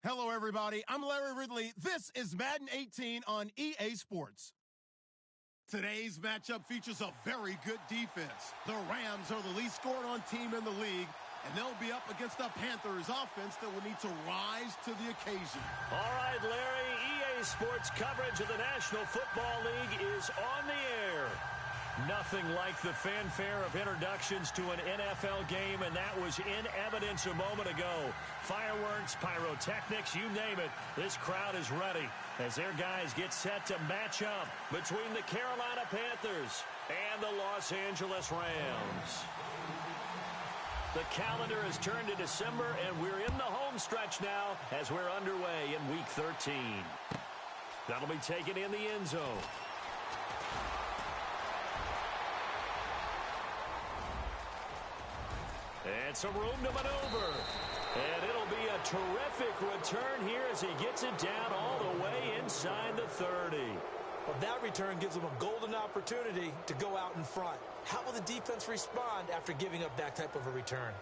Hello, everybody. I'm Larry Ridley. This is Madden 18 on EA Sports. Today's matchup features a very good defense. The Rams are the least scored-on team in the league, and they'll be up against a Panthers offense that will need to rise to the occasion. All right, Larry, EA Sports coverage of the National Football League is on the air. Nothing like the fanfare of introductions to an NFL game, and that was in evidence a moment ago. Fireworks, pyrotechnics, you name it. This crowd is ready as their guys get set to match up between the Carolina Panthers and the Los Angeles Rams. The calendar has turned to December, and we're in the home stretch now as we're underway in Week 13. That'll be taken in the end zone. And some room to maneuver. And it'll be a terrific return here as he gets it down all the way inside the 30. Well, that return gives him a golden opportunity to go out in front. How will the defense respond after giving up that type of a return?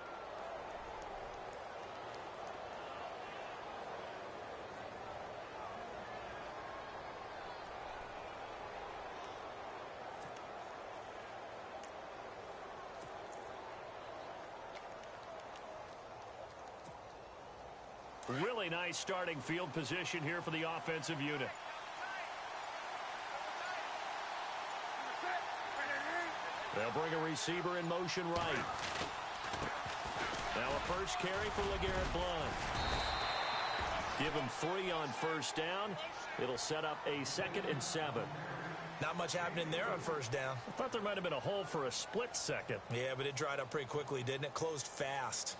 Really nice starting field position here for the offensive unit. They'll bring a receiver in motion right. Now a first carry for LeGarrette Blount. Give him 3 on first down. It'll set up a 2nd and 7. Not much happening there on first down. I thought there might have been a hole for a split second. Yeah, but it dried up pretty quickly, didn't it? Closed fast.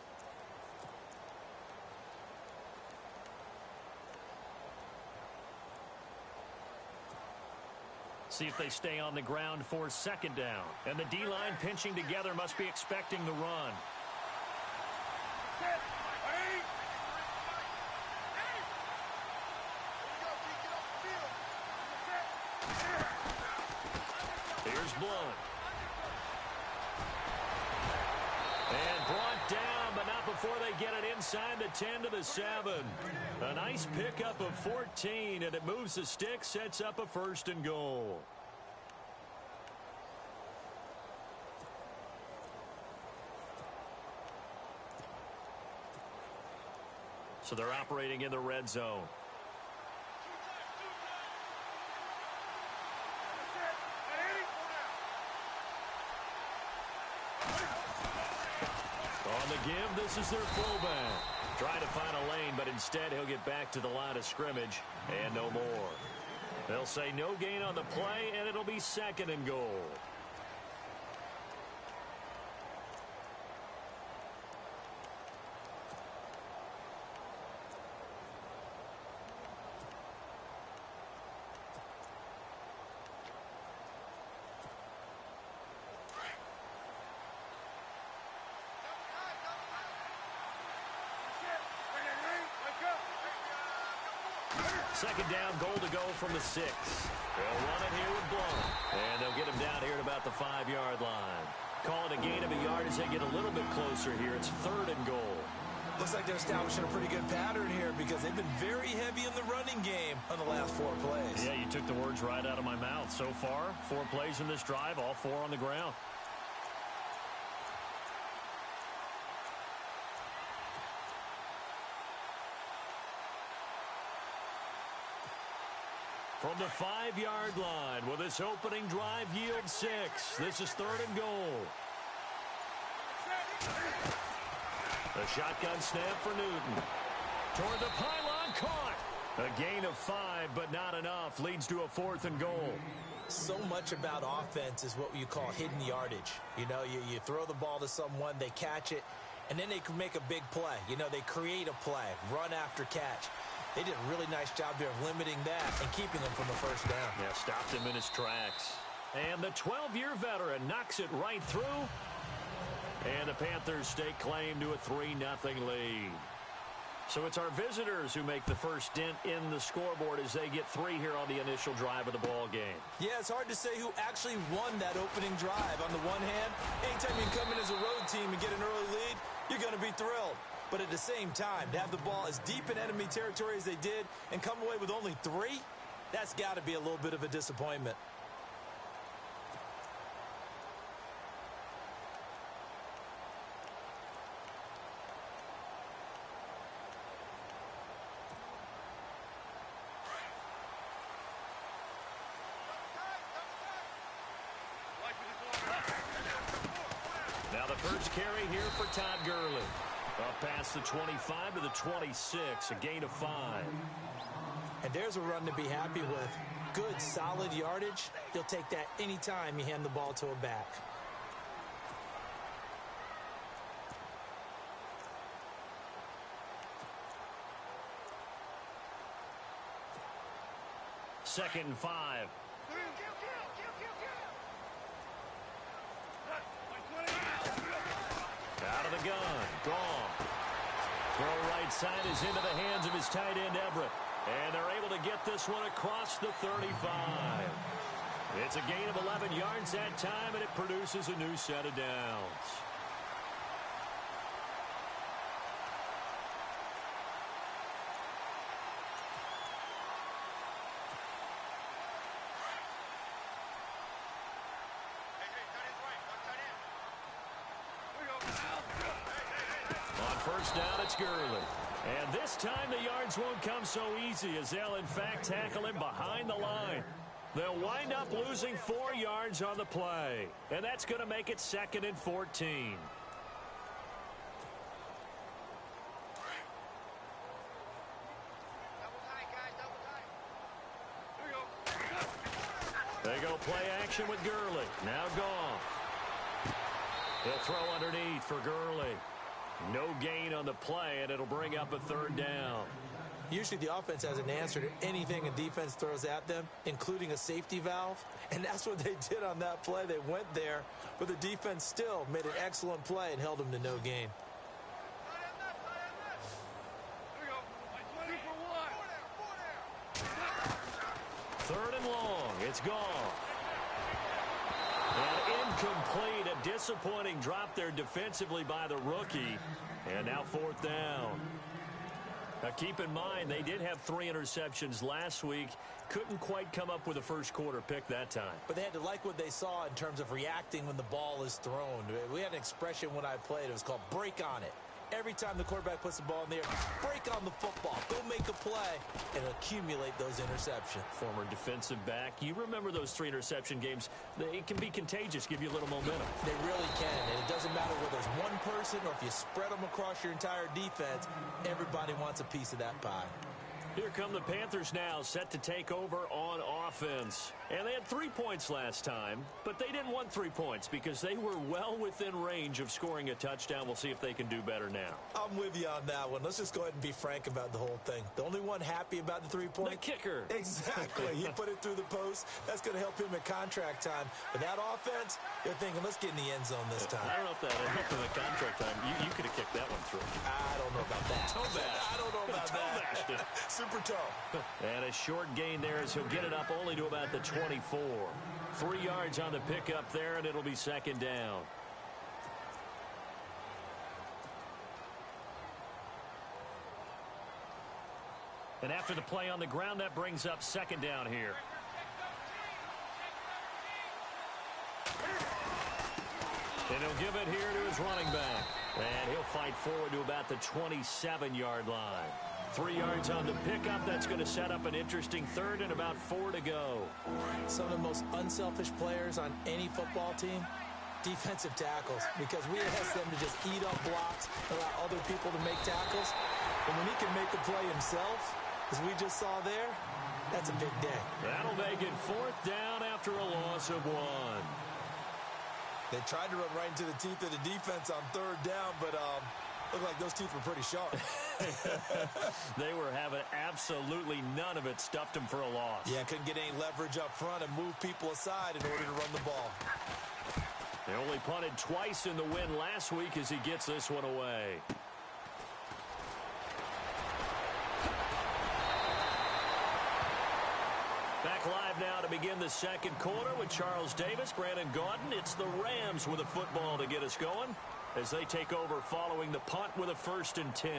See if they stay on the ground for 2nd down. And the D-line pinching together must be expecting the run. Here's Blount. And brought down, but not before they get it inside the 10 to the 7. A nice pickup of 14, and it moves the stick, sets up a 1st and goal. So they're operating in the red zone. On the give, this is their fullback. Trying to find a lane, but instead he'll get back to the line of scrimmage and no more. They'll say no gain on the play, and it'll be 2nd and goal. Second down, goal to go from the 6. They'll run it here with Blount. And they'll get him down here at about the 5-yard line. Call it a gain of a yard as they get a little bit closer here. It's 3rd and goal. Looks like they're establishing a pretty good pattern here because they've been very heavy in the running game on the last 4 plays. Yeah, you took the words right out of my mouth. So far, 4 plays in this drive, all 4 on the ground. From the 5-yard line, will this opening drive yield 6? This is 3rd and goal. The shotgun snap for Newton. Toward the pylon, caught. A gain of 5, but not enough. Leads to a 4th and goal. So much about offense is what you call hidden yardage. You know, you throw the ball to someone, they catch it, and then they can make a big play. You know, they create a play, run after catch. They did a really nice job there of limiting that and keeping him from the first down. Yeah, stopped him in his tracks. And the 12-year veteran knocks it right through. And the Panthers stake claim to a 3-0 lead. So it's our visitors who make the first dent in the scoreboard as they get 3 here on the initial drive of the ball game. Yeah, it's hard to say who actually won that opening drive. On the one hand, anytime you come in as a road team and get an early lead, you're going to be thrilled. But at the same time, to have the ball as deep in enemy territory as they did and come away with only 3, that's got to be a little bit of a disappointment. Now the first carry here for Todd Gurley. Up past the 25 to the 26, a gain of 5. And there's a run to be happy with. Good, solid yardage. He'll take that anytime you hand the ball to a back. Second and 5. Out of the gun. Gone. Throw right side is into the hands of his tight end, Everett. And they're able to get this one across the 35. It's a gain of 11 yards that time, and it produces a new set of downs. First down, it's Gurley. And this time the yards won't come so easy as they'll, in fact, tackle him behind the line. They'll wind up losing 4 yards on the play. And that's going to make it 2nd and 14. They go play action with Gurley. Now Goff. He'll throw underneath for Gurley. No gain on the play, and it'll bring up a 3rd down. Usually the offense has an answer to anything a defense throws at them, including a safety valve. And that's what they did on that play. They went there, but the defense still made an excellent play and held them to no gain. Third and long. It's gone. And incomplete. A disappointing drop there defensively by the rookie. And now 4th down. Now keep in mind, they did have 3 interceptions last week. Couldn't quite come up with a first quarter pick that time. But they had to like what they saw in terms of reacting when the ball is thrown. We had an expression when I played. It was called break on it. Every time the quarterback puts the ball in the air, break on the football. Go make a play and accumulate those interceptions. Former defensive back. You remember those 3 interception games. It can be contagious, give you a little momentum. They really can, and it doesn't matter whether it's one person or if you spread them across your entire defense. Everybody wants a piece of that pie. Here come the Panthers now, set to take over on offense. And they had 3 points last time, but they didn't want 3 points because they were well within range of scoring a touchdown. We'll see if they can do better now. I'm with you on that one. Let's just go ahead and be frank about the whole thing. The only one happy about the 3-point? The kicker. Exactly. He put it through the post. That's going to help him at contract time. But that offense, they're thinking, let's get in the end zone this time. I don't know if that helped in the contract time. You could have kicked that one through. I don't know about that. Toe bash. I don't know about that. Super toe. And a short gain there as he'll get it up only to about the 24. 3 yards on the pickup there, and it'll be 2nd down. And after the play on the ground, that brings up 2nd down here. And he'll give it here to his running back. And he'll fight forward to about the 27-yard line. 3 yards on the pickup. That's going to set up an interesting 3rd and about 4 to go. Some of the most unselfish players on any football team, defensive tackles, because we ask them to just eat up blocks, allow other people to make tackles. And when he can make a play himself, as we just saw there, that's a big day. That'll make it 4th down after a loss of 1. They tried to run right into the teeth of the defense on 3rd down, but looked like those teeth were pretty sharp. They were having absolutely none of it. Stuffed him for a loss. Yeah, couldn't get any leverage up front and move people aside in order to run the ball. They only punted twice in the win last week as he gets this one away. Back live now to begin the 2nd quarter with Charles Davis, Brandon Gaudin. It's the Rams with a football to get us going. as they take over following the punt with a 1st and 10.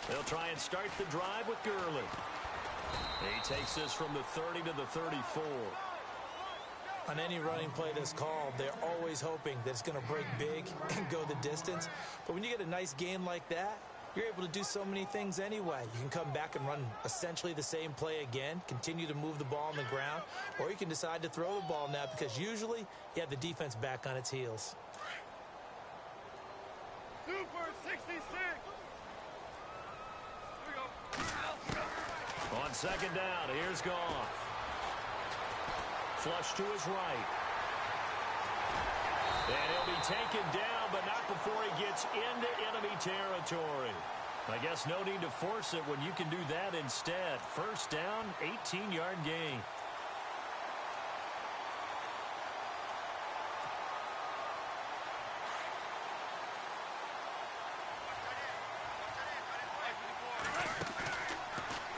They'll try and start the drive with Gurley. He takes this from the 30 to the 34. On any running play that's called, they're always hoping that it's going to break big and go the distance. But when you get a nice game like that, you're able to do so many things anyway. You can come back and run essentially the same play again, continue to move the ball on the ground, or you can decide to throw the ball now because usually you have the defense back on its heels. Super 66. On 2nd down, here's Goff. Flush to his right. And he'll be taken down, but not before he gets into enemy territory. I guess no need to force it when you can do that instead. 1st down, 18-yard gain.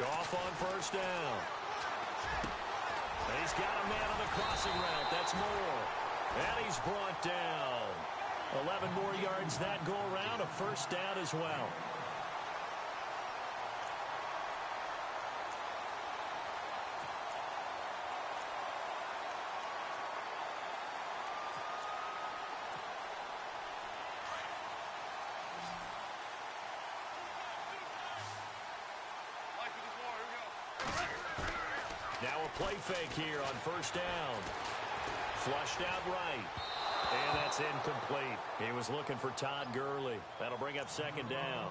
Goff on 1st down. And he's got a man on the crossing route. That's Moore. And he's brought down. 11 more yards that go around. A 1st down as well. Now a play fake here on 1st down. Flushed out right. And that's incomplete. He was looking for Todd Gurley. That'll bring up 2nd down.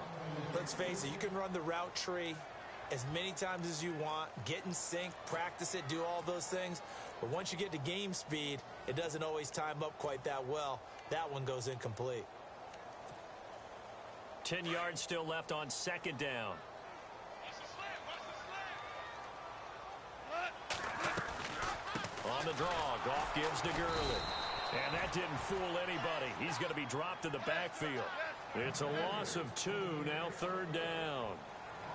Let's face it, you can run the route tree as many times as you want, get in sync, practice it, do all those things. But once you get to game speed, it doesn't always time up quite that well. That one goes incomplete. 10 yards still left on 2nd down. On the draw, Goff gives to Gurley. And that didn't fool anybody. He's going to be dropped in the backfield. It's a loss of 2, now 3rd down.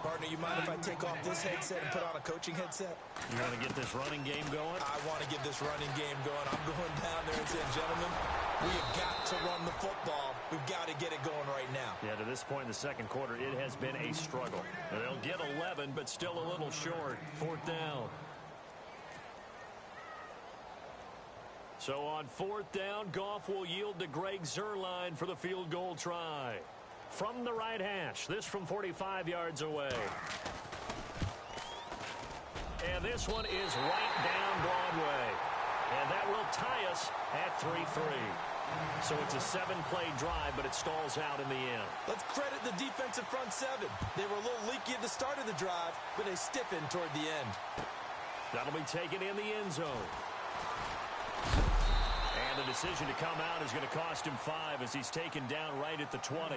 Partner, you mind if I take off this headset and put on a coaching headset? You want to get this running game going? I want to get this running game going. I'm going down there and saying, gentlemen, we have got to run the football. We've got to get it going right now. Yeah, to this point in the 2nd quarter, it has been a struggle. And they'll get 11, but still a little short. 4th down. So on 4th down, Goff will yield to Greg Zuerlein for the field goal try. From the right hash, this from 45 yards away. And this one is right down Broadway. And that will tie us at 3-3. So it's a 7-play drive, but it stalls out in the end. Let's credit the defensive front 7. They were a little leaky at the start of the drive, but they stiffened toward the end. That'll be taken in the end zone. And the decision to come out is going to cost him 5 as he's taken down right at the 20.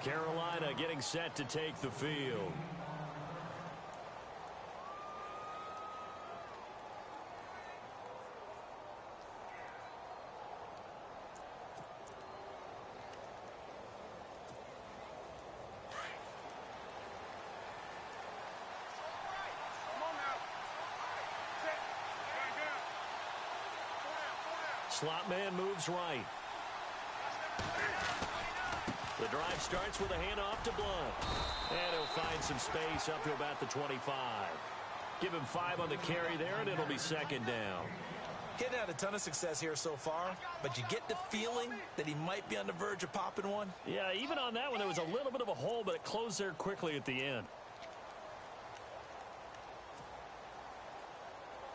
Carolina getting set to take the field. Slot man moves right. The drive starts with a handoff to Blunt. And he'll find some space up to about the 25. Give him 5 on the carry there, and it'll be 2nd down. He hadn't had a ton of success here so far, but you get the feeling that he might be on the verge of popping one. Yeah, even on that one, there was a little bit of a hole, but it closed there quickly at the end.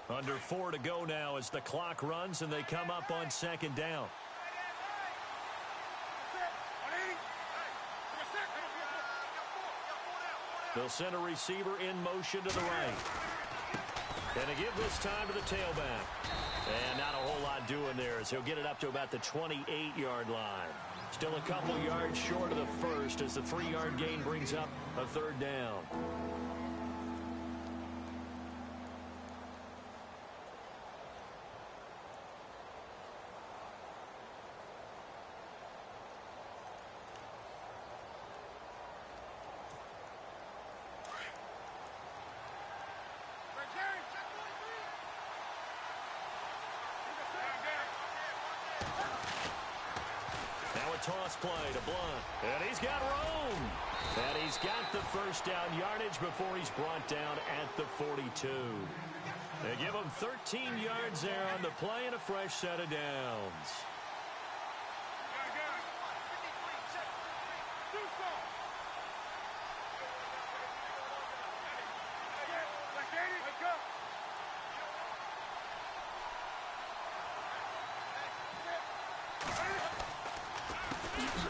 Under 4 to go now as the clock runs and they come up on 2nd down. They'll send a receiver in motion to the right. And they give this time to the tailback. And not a whole lot doing there as he'll get it up to about the 28-yard line. Still a couple yards short of the first as the 3-yard gain brings up a 3rd down. toss play to Blunt. And he's got room. And he's got the first down yardage before he's brought down at the 42. They give him 13 yards there on the play and a fresh set of downs.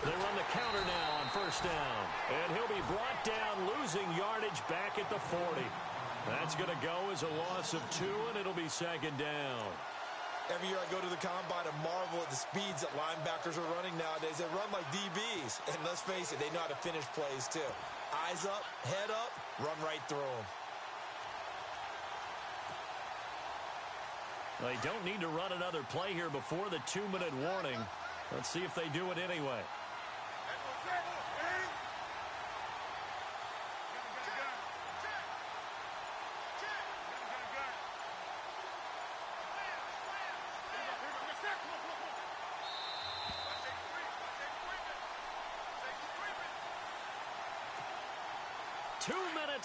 They run the counter now on first down. And he'll be brought down, losing yardage back at the 40. That's going to go as a loss of 2, and it'll be second down. Every year I go to the combine and marvel at the speeds that linebackers are running nowadays. They run like DBs. And let's face it, they know how to finish plays too. Eyes up, head up, run right through them. They don't need to run another play here before the 2-minute warning. Let's see if they do it anyway.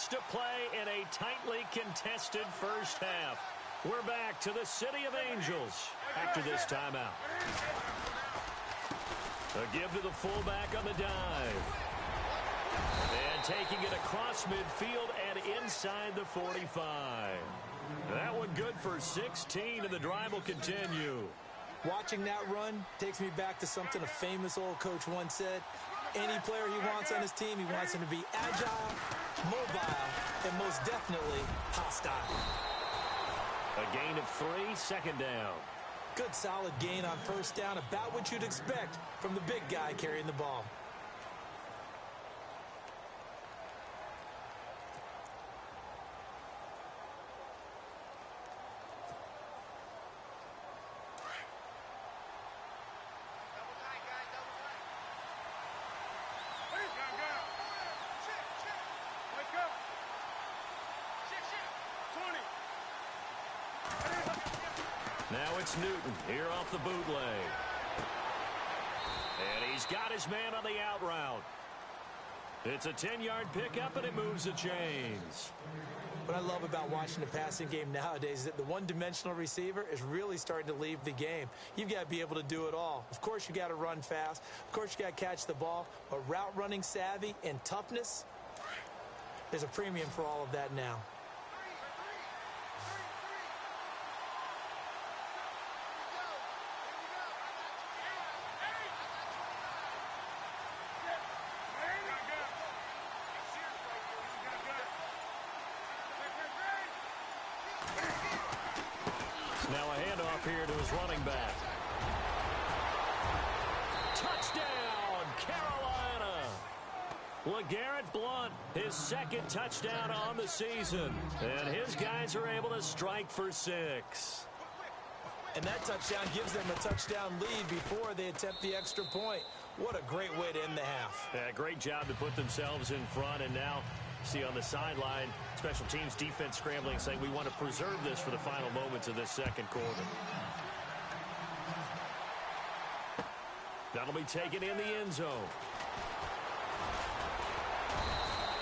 To play in a tightly contested first half. We're back to the City of Angels after this timeout. A give to the fullback on the dive. And taking it across midfield and inside the 45. That one good for 16, and the drive will continue. Watching that run takes me back to something a famous old coach once said. Any player he wants on his team, he wants him to be agile, mobile, and most definitely hostile. A gain of 3, second down. Good solid gain on first down, about what you'd expect from the big guy carrying the ball. Now it's Newton here off the bootleg. And he's got his man on the out route. It's a 10-yard pickup, and it moves the chains. What I love about watching the passing game nowadays is that the one-dimensional receiver is really starting to leave the game. You've got to be able to do it all. Of course, you got to run fast. Of course, you got to catch the ball. But route running savvy and toughness, there's a premium for all of that now. Now a handoff here to his running back. Touchdown, Carolina! LeGarrette Blount, his second touchdown on the season. And his guys are able to strike for 6. And that touchdown gives them a touchdown lead before they attempt the extra point. What a great way to end the half. Yeah, great job to put themselves in front, and now see on the sideline, special teams defense scrambling, saying we want to preserve this for the final moments of this second quarter. That'll be taken in the end zone.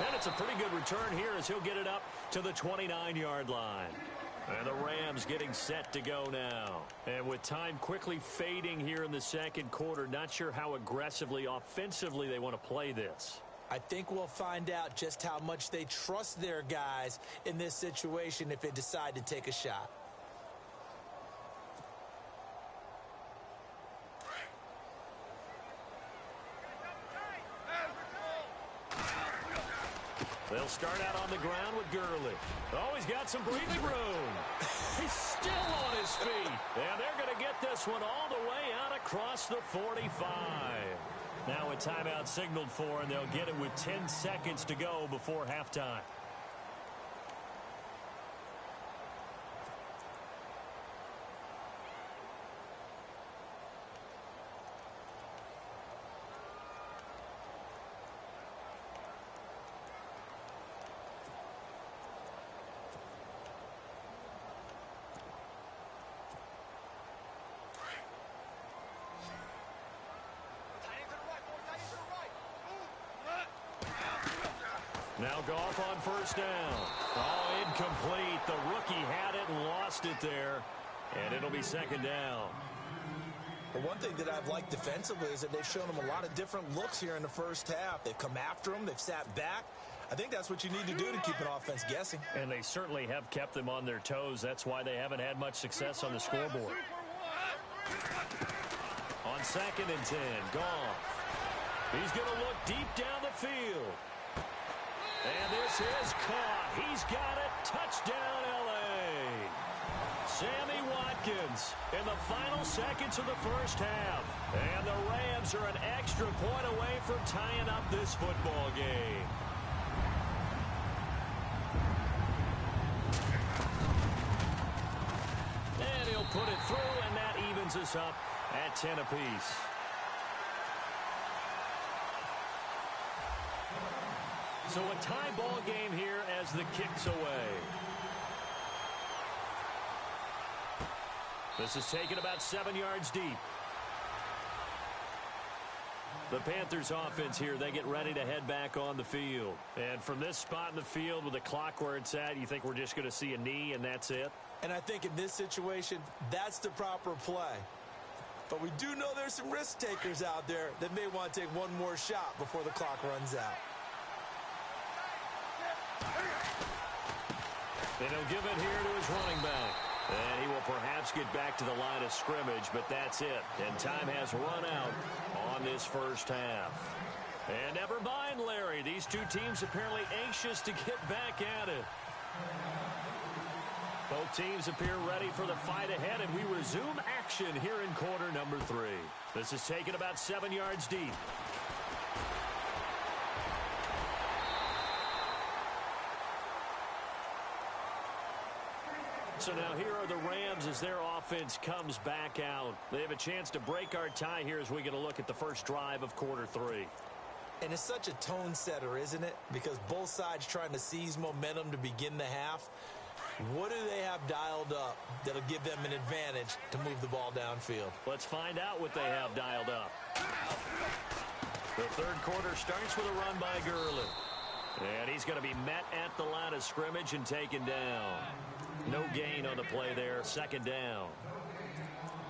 And it's a pretty good return here as he'll get it up to the 29-yard line. And the Rams getting set to go now. And with time quickly fading here in the second quarter, not sure how aggressively, offensively they want to play this. I think we'll find out just how much they trust their guys in this situation if they decide to take a shot. They'll start out on the ground with Gurley. Oh, he's got some breathing room. He's still on his feet. And they're going to get this one all the way out across the 45. Now a timeout signaled for, and they'll get it with 10 seconds to go before halftime. Now Goff on first down. Oh, incomplete. The rookie had it and lost it there. And it'll be second down. But one thing that I've liked defensively is that they've shown them a lot of different looks here in the first half. They've come after them. They've sat back. I think that's what you need to do to keep an offense guessing. And they certainly have kept them on their toes. That's why they haven't had much success on the scoreboard. On 2nd and 10, Goff. He's going to look deep down the field. And this is caught. He's got it. Touchdown, L.A. Sammy Watkins in the final seconds of the first half. And the Rams are an extra point away from tying up this football game. And he'll put it through, and that evens us up at 10 apiece. So a tie ball game here as the kick's away. This is taken about 7 yards deep. The Panthers offense here, they get ready to head back on the field. And from this spot in the field with the clock where it's at, you think we're just going to see a knee and that's it? And I think in this situation, that's the proper play. But we do know there's some risk takers out there that may want to take one more shot before the clock runs out. And he'll give it here to his running back. And he will perhaps get back to the line of scrimmage, but that's it. And time has run out on this first half. And never mind, Larry. These two teams apparently anxious to get back at it. Both teams appear ready for the fight ahead, and we resume action here in quarter number 3. This is taken about 7 yards deep. So now here are the Rams as their offense comes back out. They have a chance to break our tie here as we get a look at the first drive of quarter 3. And it's such a tone setter, isn't it? Because both sides trying to seize momentum to begin the half. What do they have dialed up that'll give them an advantage to move the ball downfield? Let's find out what they have dialed up. The third quarter starts with a run by Gurley. And he's going to be met at the line of scrimmage and taken down. No gain on the play there. Second down.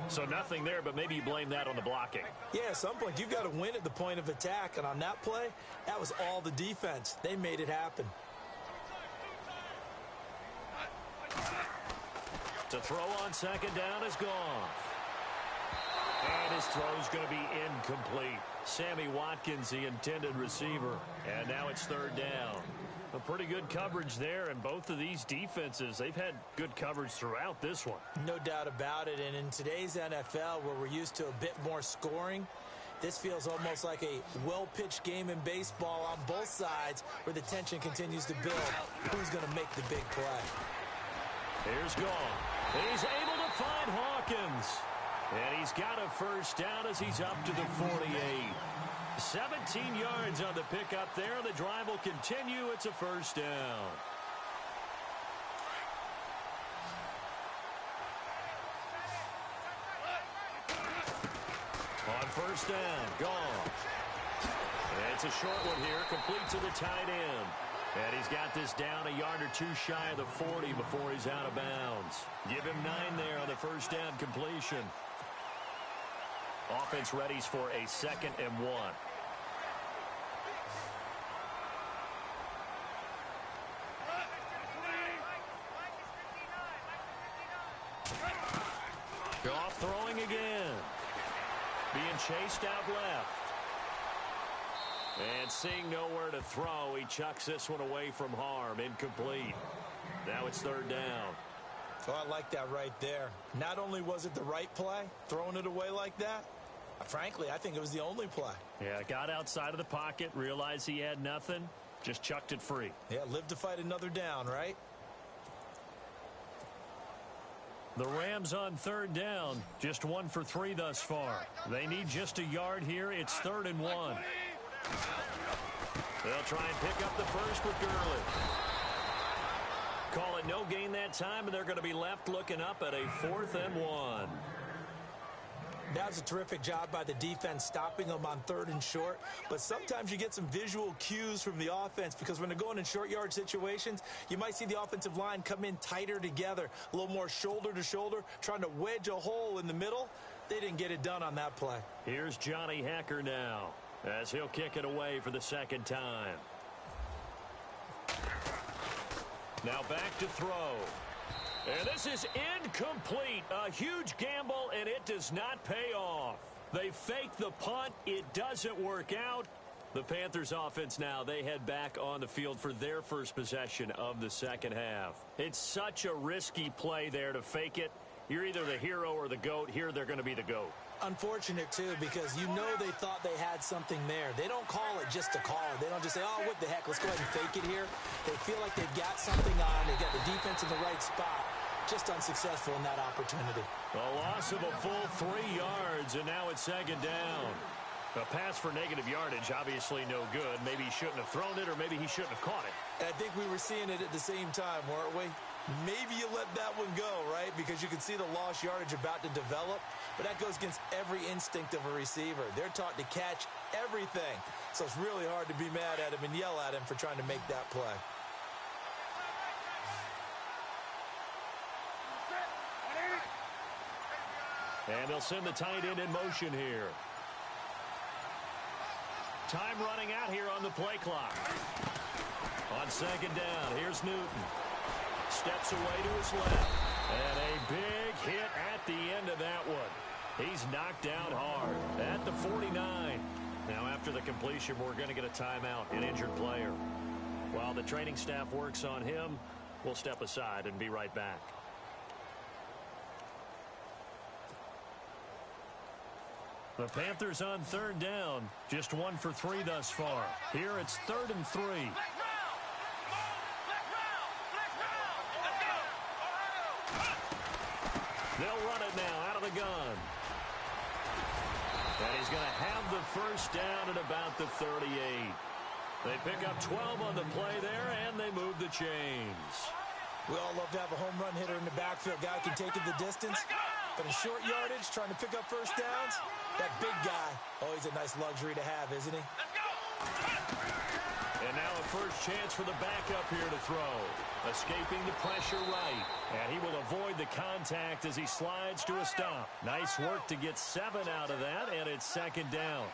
So nothing there, but maybe you blame that on the blocking. Yeah, at some point you've got to win at the point of attack. And on that play, that was all the defense. They made it happen. To throw on second down is gone. And his throw's going to be incomplete. Sammy Watkins, the intended receiver. And now it's third down. A pretty good coverage there, and both of these defenses, they've had good coverage throughout this one. No doubt about it, and in today's NFL, where we're used to a bit more scoring, this feels almost like a well-pitched game in baseball on both sides, where the tension continues to build. Who's going to make the big play? Here's Goff. He's able to find Hawkins. And he's got a first down as he's up to the 48. 17 yards on the pickup there. The drive will continue. It's a first down. On first down, Goff. And it's a short one here, complete to the tight end. And he's got this down a yard or two shy of the 40 before he's out of bounds. Give him 9 there on the first down completion. Offense readies for a 2nd and 1. Goff throwing again. Being chased out left. And seeing nowhere to throw, he chucks this one away from harm. Incomplete. Now it's third down. Oh, I like that right there. Not only was it the right play, throwing it away like that, frankly, I think it was the only play. Yeah, got outside of the pocket, realized he had nothing, just chucked it free. Yeah, live to fight another down, right? The Rams on third down, just 1 for 3 thus far. They need just a yard here. It's 3rd and 1. They'll try and pick up the first with Gurley. Call it no gain that time, and they're going to be left looking up at a 4th and 1. That was a terrific job by the defense stopping them on 3rd and short. But sometimes you get some visual cues from the offense because when they're going in short yard situations, you might see the offensive line come in tighter together, a little more shoulder to shoulder, trying to wedge a hole in the middle. They didn't get it done on that play. Here's Johnny Hacker now as he'll kick it away for the 2nd time. Now back to throw. And this is incomplete. A huge gamble, and it does not pay off. They fake the punt. It doesn't work out. The Panthers offense now, they head back on the field for their first possession of the 2nd half. It's such a risky play there to fake it. You're either the hero or the GOAT. Here they're going to be the GOAT. Unfortunate, too, because you know they thought they had something there. They don't call it just to call it. They don't just say, oh, what the heck, let's go ahead and fake it here. They feel like they've got something on. They've got the defense in the right spot. Just unsuccessful in that opportunity. A loss of a full 3 yards, and now it's 2nd down. A pass for negative yardage, obviously no good. Maybe he shouldn't have thrown it, or maybe he shouldn't have caught it. I think we were seeing it at the same time, weren't we? Maybe you let that one go, right? Because you can see the lost yardage about to develop. But that goes against every instinct of a receiver. They're taught to catch everything. So it's really hard to be mad at him and yell at him for trying to make that play. And they'll send the tight end in motion here. Time running out here on the play clock. On 2nd down, here's Newton. Steps away to his left. And a big hit at the end of that one. He's knocked down hard at the 49. Now after the completion, we're going to get a timeout, an injured player. While the training staff works on him, we'll step aside and be right back. The Panthers on 3rd down, just 1 for 3 thus far. Here it's 3rd and 3. They'll run it now out of the gun. And he's going to have the first down at about the 38. They pick up 12 on the play there, and they move the chains. We all love to have a home run hitter in the backfield. Guy can take it the distance. But in short yardage, trying to pick up first downs, that big guy, always a nice luxury to have, isn't he? And now a first chance for the backup here to throw. Escaping the pressure right. And he will avoid the contact as he slides to a stop. Nice work to get 7 out of that, and it's 2nd down.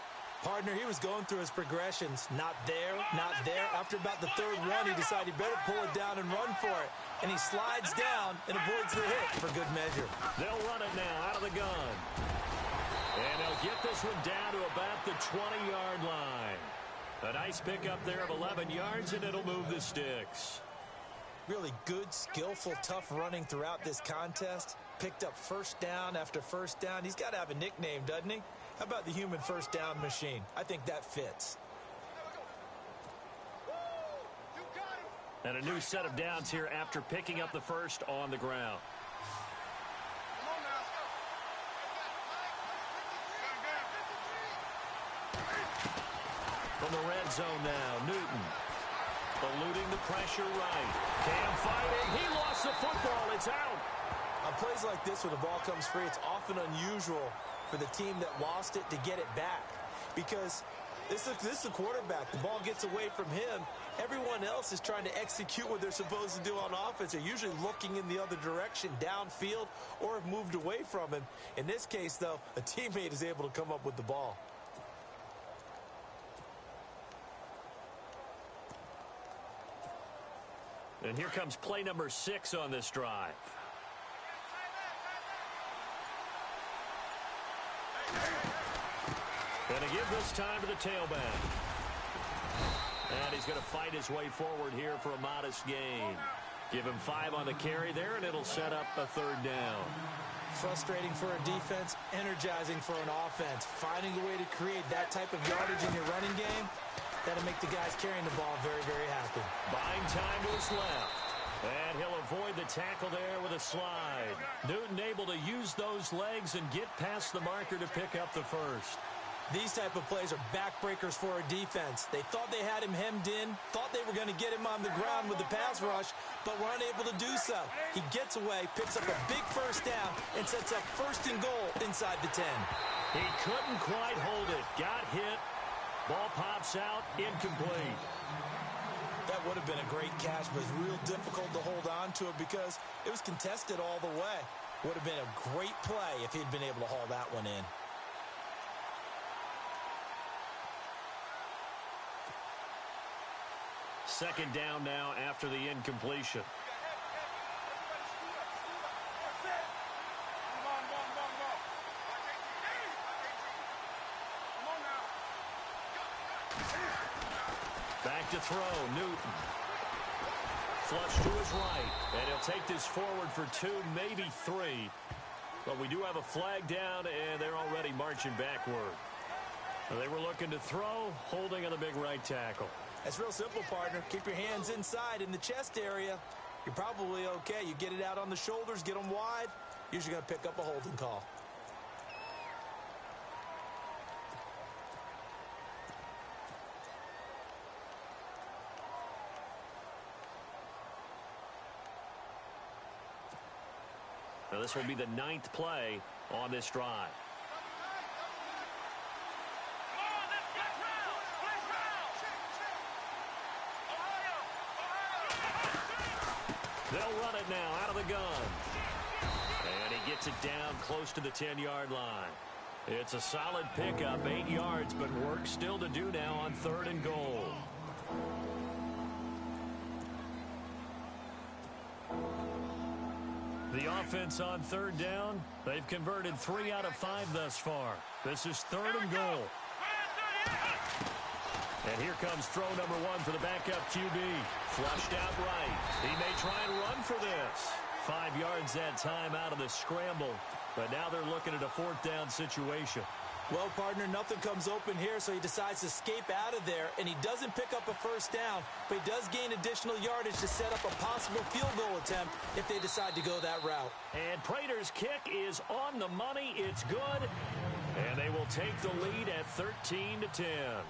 Partner, he was going through his progressions. Not there, not there. After about the 3rd run, he decided he better pull it down and run for it. And he slides down and avoids the hit for good measure. They'll run it now out of the gun. And they'll get this one down to about the 20-yard line. A nice pickup there of 11 yards, and it'll move the sticks. Really good, skillful, tough running throughout this contest. Picked up first down after first down. He's got to have a nickname, doesn't he? How about the human first down machine? I think that fits. And a new set of downs here after picking up the first on the ground. From the red zone now, Newton. Eluding the pressure right. Cam fighting. He lost the football. It's out. On plays like this, when the ball comes free, it's often unusual for the team that lost it to get it back. Because this is the quarterback. The ball gets away from him. Everyone else is trying to execute what they're supposed to do on offense. They're usually looking in the other direction, downfield, or have moved away from him. In this case, though, a teammate is able to come up with the ball. And here comes play number 6 on this drive. Going to give this time to the tailback. And he's going to fight his way forward here for a modest gain. Give him 5 on the carry there, and it'll set up a 3rd down. Frustrating for a defense, energizing for an offense. Finding a way to create that type of yardage in your running game, that'll make the guys carrying the ball very, very happy. Buying time to his left. And he'll avoid the tackle there with a slide. Newton able to use those legs and get past the marker to pick up the first. These type of plays are backbreakers for a defense. They thought they had him hemmed in, thought they were going to get him on the ground with the pass rush, but were unable to do so. He gets away, picks up a big first down, and sets up 1st and goal inside the 10. He couldn't quite hold it. Got hit. Ball pops out, incomplete. That would have been a great catch, but it's real difficult to hold on to it because it was contested all the way. Would have been a great play if he'd been able to haul that one in. Second down now after the incompletion. Back to throw, Newton. Flush to his right, and he'll take this forward for 2, maybe 3. But we do have a flag down, and they're already marching backward. They were looking to throw, holding on the big right tackle. That's real simple, partner. Keep your hands inside in the chest area. You're probably okay. You get it out on the shoulders, get them wide. Usually going to pick up a holding call. Now this will be the 9th play on this drive. They'll run it now out of the gun. And he gets it down close to the 10-yard line. It's a solid pickup, 8 yards, but work still to do now on 3rd and goal. The offense on 3rd down, they've converted 3 out of 5 thus far. This is 3rd and goal. And here comes throw number 1 for the backup QB. Flushed out right. He may try and run for this. 5 yards that time out of the scramble. But now they're looking at a 4th down situation. Well, partner, nothing comes open here, so he decides to escape out of there, and he doesn't pick up a 1st down, but he does gain additional yardage to set up a possible field goal attempt if they decide to go that route. And Prater's kick is on the money. It's good, and they will take the lead at 13-10.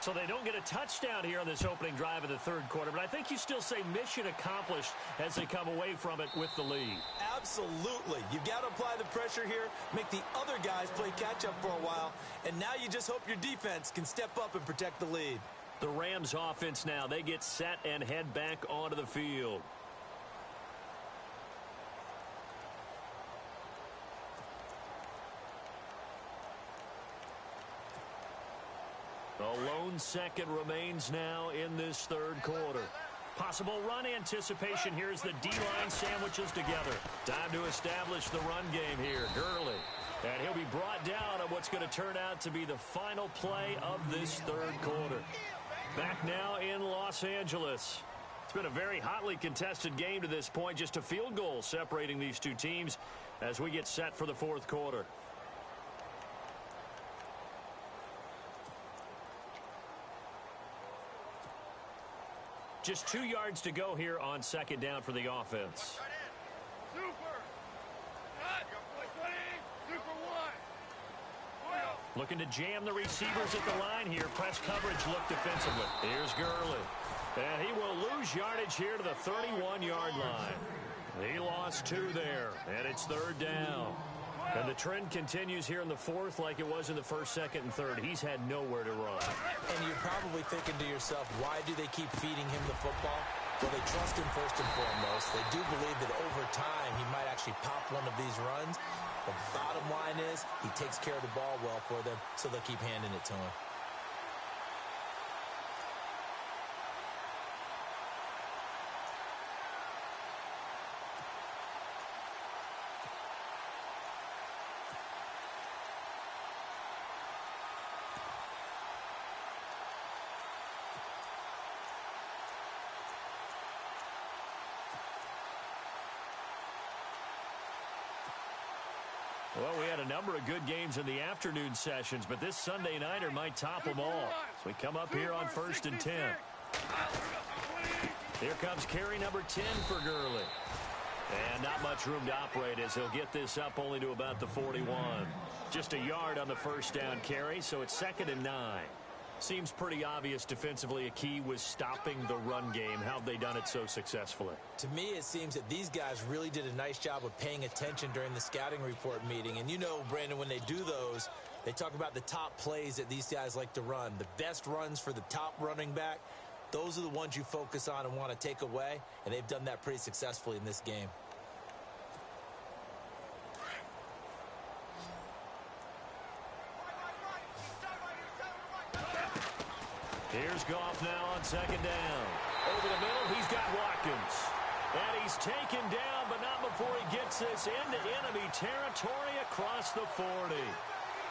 So they don't get a touchdown here on this opening drive of the 3rd quarter, but I think you still say mission accomplished as they come away from it with the lead. Absolutely. You've got to apply the pressure here, make the other guys play catch-up for a while, and now you just hope your defense can step up and protect the lead. The Rams offense now, they get set and head back onto the field. A lone second remains now in this 3rd quarter. Possible run anticipation here as the D-line sandwiches together. Time to establish the run game here. Gurley. And he'll be brought down on what's going to turn out to be the final play of this 3rd quarter. Back now in Los Angeles. It's been a very hotly contested game to this point. Just a field goal separating these two teams as we get set for the 4th quarter. Just 2 yards to go here on 2nd down for the offense. Looking to jam the receivers at the line here. Press coverage look defensively. Here's Gurley. And he will lose yardage here to the 31-yard line. He lost 2 there, and it's 3rd down. And the trend continues here in the 4th like it was in the 1st, 2nd, and 3rd. He's had nowhere to run. And you're probably thinking to yourself, why do they keep feeding him the football? Well, they trust him first and foremost. They do believe that over time he might actually pop one of these runs. The bottom line is he takes care of the ball well for them, so they'll keep handing it to him. Well, we had a number of good games in the afternoon sessions, but this Sunday nighter might top them all. So we come up here on 1st and 10. Here comes carry number 10 for Gurley. And not much room to operate as he'll get this up only to about the 41. Just a yard on the first down carry, so it's 2nd and 9. Seems pretty obvious defensively a key was stopping the run game. How have they done it so successfully? To me, it seems that these guys really did a nice job of paying attention during the scouting report meeting. And you know, Brandon, when they do those, they talk about the top plays that these guys like to run. The best runs for the top running back, those are the ones you focus on and want to take away. And they've done that pretty successfully in this game. Here's Goff now on 2nd down. Over the middle, he's got Watkins. And he's taken down, but not before he gets this into enemy territory across the 40.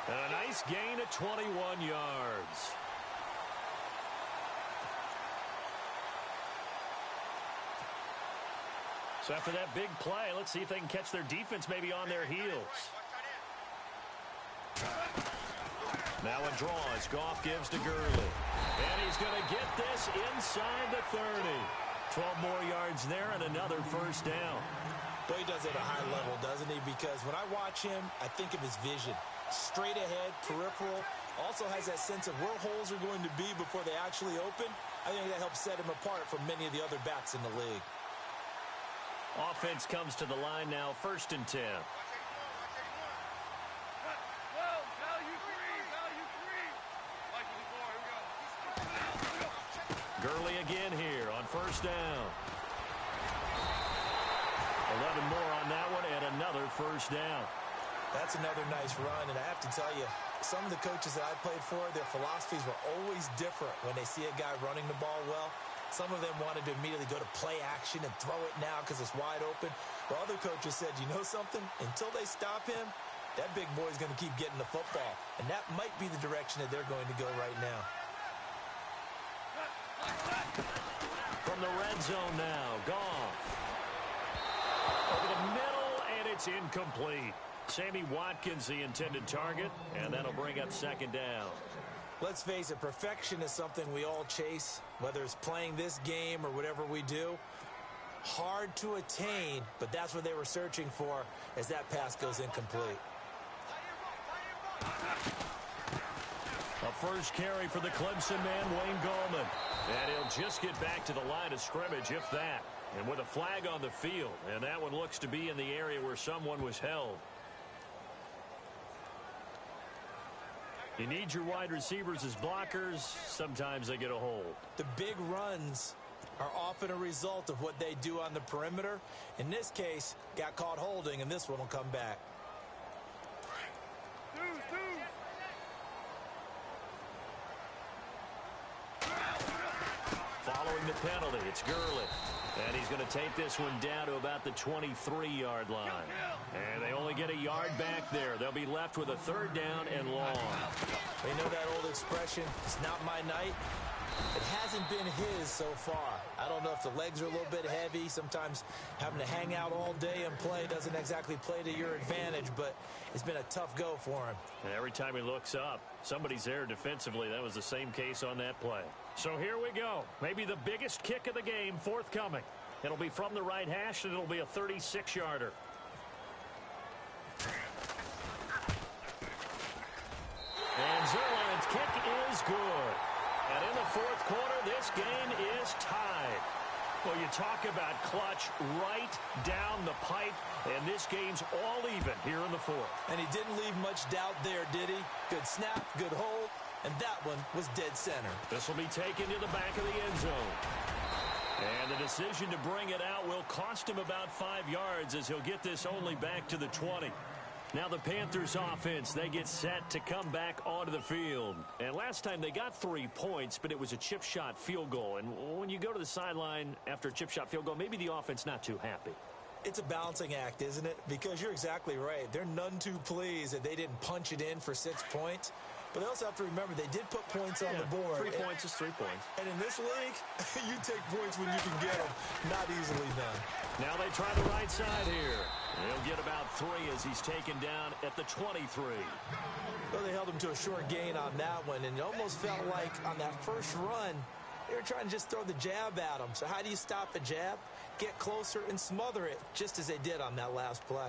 And a nice gain of 21 yards. So after that big play, let's see if they can catch their defense maybe on their heels. Now a draw as Goff gives to Gurley. And he's going to get this inside the 30. 12 more yards there and another first down. But he does it at a high level, doesn't he? Because when I watch him, I think of his vision. Straight ahead, peripheral. Also has that sense of where holes are going to be before they actually open. I think that helps set him apart from many of the other backs in the league. Offense comes to the line now, 1st and 10. Gurley again here on 1st down. 11 more on that one and another first down. That's another nice run, and I have to tell you, some of the coaches that I played for, their philosophies were always different when they see a guy running the ball well. Some of them wanted to immediately go to play action and throw it now because it's wide open. While other coaches said, you know something? Until they stop him, that big boy's going to keep getting the football. And that might be the direction that they're going to go right now. From the red zone now, Goff. Over the middle, and it's incomplete. Sammy Watkins, the intended target, and that'll bring up 2nd down. Let's face it, perfection is something we all chase, whether it's playing this game or whatever we do. Hard to attain, but that's what they were searching for as that pass goes incomplete. A first carry for the Clemson man, Wayne Gallman. And he'll just get back to the line of scrimmage, if that. And with a flag on the field, and that one looks to be in the area where someone was held. You need your wide receivers as blockers. Sometimes they get a hold. The big runs are often a result of what they do on the perimeter. In this case, got caught holding, and this one will come back. Following the penalty, it's Gurley. And he's going to take this one down to about the 23-yard line. And they only get a yard back there. They'll be left with a 3rd down and long. They know that old expression, it's not my night. It hasn't been his so far. I don't know if the legs are a little bit heavy. Sometimes having to hang out all day and play doesn't exactly play to your advantage, but it's been a tough go for him. And every time he looks up, somebody's there defensively. That was the same case on that play. So here we go. Maybe the biggest kick of the game forthcoming. It'll be from the right hash, and it'll be a 36-yarder. And Zerline's kick is good. And in the 4th quarter, this game is tied. Well, you talk about clutch right down the pipe, and this game's all even here in the 4th. And he didn't leave much doubt there, did he? Good snap, good hold, and that one was dead center. This will be taken to the back of the end zone. And the decision to bring it out will cost him about 5 yards as he'll get this only back to the 20. Now the Panthers offense, they get set to come back onto the field. And last time they got 3 points, but it was a chip shot field goal. And when you go to the sideline after a chip shot field goal, maybe the offense not too happy. It's a balancing act, isn't it? Because you're exactly right. They're none too pleased that they didn't punch it in for 6 points. But they also have to remember they did put points on the board. 3 points is 3 points. And in this league, you take points when you can get them. Not easily done. Now they try the right side here. He'll get about 3 as he's taken down at the 23. Well, they held him to a short gain on that one, and it almost felt like on that first run, they were trying to just throw the jab at him. So how do you stop a jab? get closer, and smother it, just as they did on that last play.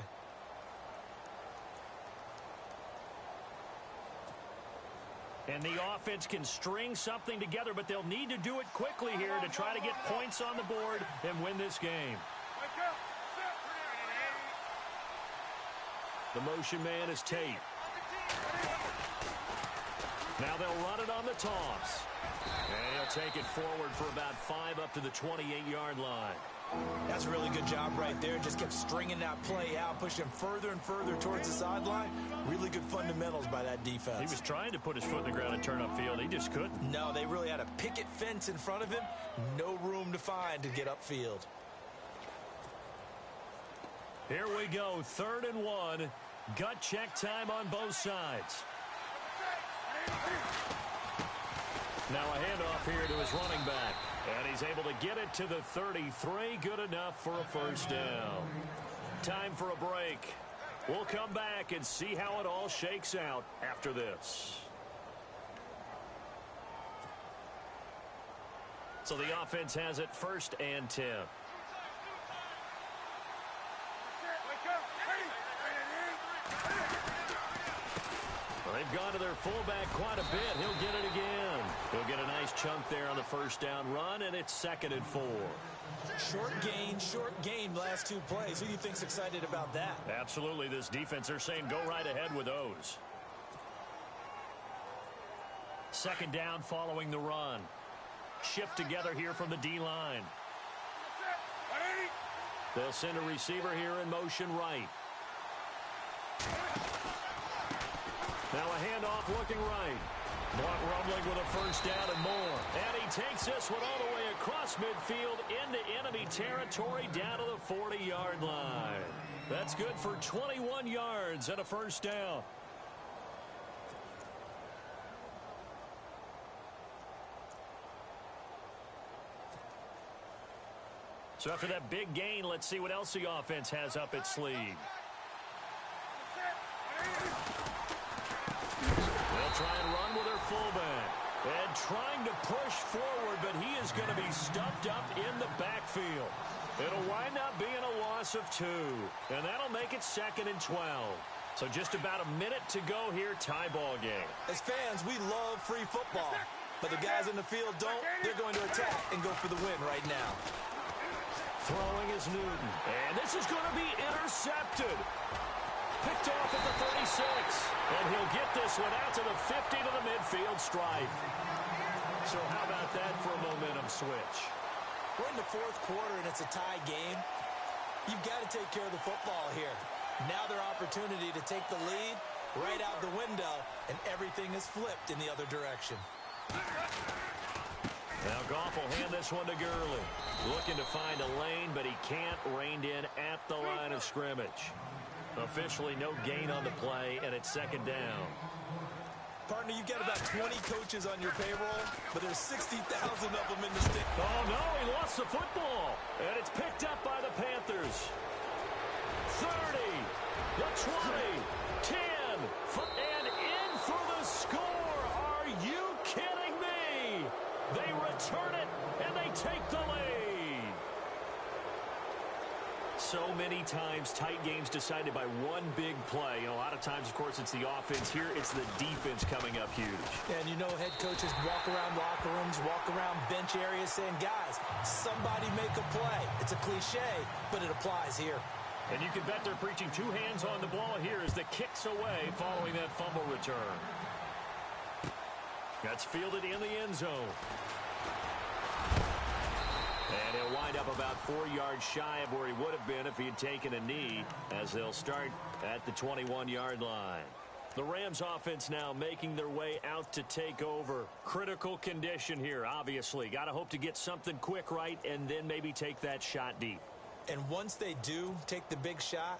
And the offense can string something together, but they'll need to do it quickly here to try to get points on the board and win this game. The motion man is Tate. Now they'll run it on the toss. And he'll take it forward for about 5 up to the 28-yard line. That's a really good job right there. Just kept stringing that play out, pushing further and further towards the sideline. Really good fundamentals by that defense. He was trying to put his foot in the ground and turn upfield. He just couldn't. No, they really had a picket fence in front of him. No room to find to get upfield. Here we go, 3rd and 1. Gut check time on both sides. Now a handoff here to his running back. And he's able to get it to the 33. Good enough for a first down. Time for a break. We'll come back and see how it all shakes out after this. So the offense has it 1st and 10. They've gone to their fullback quite a bit. He'll get it again. He'll get a nice chunk there on the first down run, and it's 2nd and 4. Short gain last 2 plays. Who do you think's excited about that? Absolutely. This defense, they're saying go right ahead with those. 2nd down following the run. Shift together here from the D-line. They'll send a receiver here in motion right. Now a handoff looking right. Block rumbling with a first down and more. And he takes this one all the way across midfield into enemy territory down to the 40-yard line. That's good for 21 yards and a first down. So after that big gain, let's see what else the offense has up its sleeve. They'll try and run with their fullback. And trying to push forward, but he is going to be stuffed up in the backfield. It'll wind up being a loss of 2. And that'll make it 2nd and 12. So just about a minute to go here, tie ball game. As fans, we love free football. But the guys in the field don't. They're going to attack and go for the win right now. Throwing is Newton. And this is going to be intercepted. Picked off at the 36. And he'll get this one out to the 50 to the midfield stripe. So how about that for a momentum switch? We're in the 4th quarter and it's a tie game. You've got to take care of the football here. Now their opportunity to take the lead right out the window, and everything is flipped in the other direction. Now Goff will hand this one to Gurley. Looking to find a lane, but he can't. Reined in at the line of scrimmage. Officially no gain on the play, and it's 2nd down. Partner, you've got about 20 coaches on your payroll, but there's 60,000 of them in the stick. Oh, no, he lost the football, and it's picked up by the Panthers. 30, the 20, 10, and in for the score. Are you kidding me? They return it, and they take the lead. So many times, tight games decided by one big play. A lot of times, of course, it's the offense. Here, it's the defense coming up huge. And you know head coaches walk around locker rooms, walk around bench areas saying, guys, somebody make a play. It's a cliche, but it applies here. And you can bet they're preaching 2 hands on the ball here as the kick's away following that fumble return. That's fielded in the end zone. And he'll wind up about 4 yards shy of where he would have been if he had taken a knee, as they'll start at the 21-yard line. The Rams offense now making their way out to take over. Critical condition here, obviously. Got to hope to get something quick right and then maybe take that shot deep. And once they do take the big shot,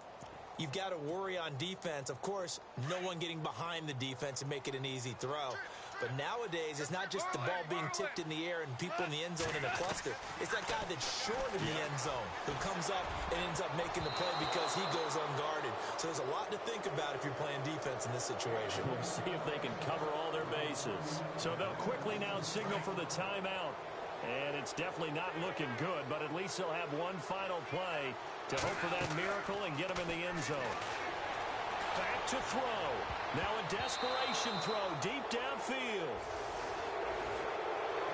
you've got to worry on defense. Of course, no one getting behind the defense and make it an easy throw. But nowadays, it's not just the ball being tipped in the air and people in the end zone in a cluster. It's that guy that's short in the end zone who comes up and ends up making the play because he goes unguarded. So there's a lot to think about if you're playing defense in this situation. We'll see if they can cover all their bases. So they'll quickly now signal for the timeout. And it's it's definitely not looking good, but at least they'll have one final play to hope for that miracle and get them in the end zone. Back to throw. Now a desperation throw deep downfield.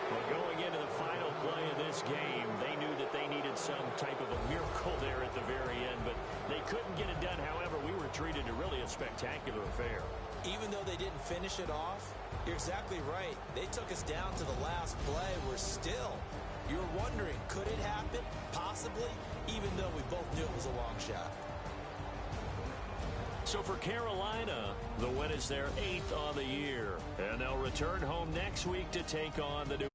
Well, going into the final play of this game, they knew that they needed some type of a miracle there at the very end, but they couldn't get it done. However, we were treated to really a spectacular affair. Even though they didn't finish it off, you're exactly right. They took us down to the last play. We're still, you were wondering, could it happen? Possibly, even though we both knew it was a long shot. So for Carolina, the win is their 8th on the year, and they'll return home next week to take on the New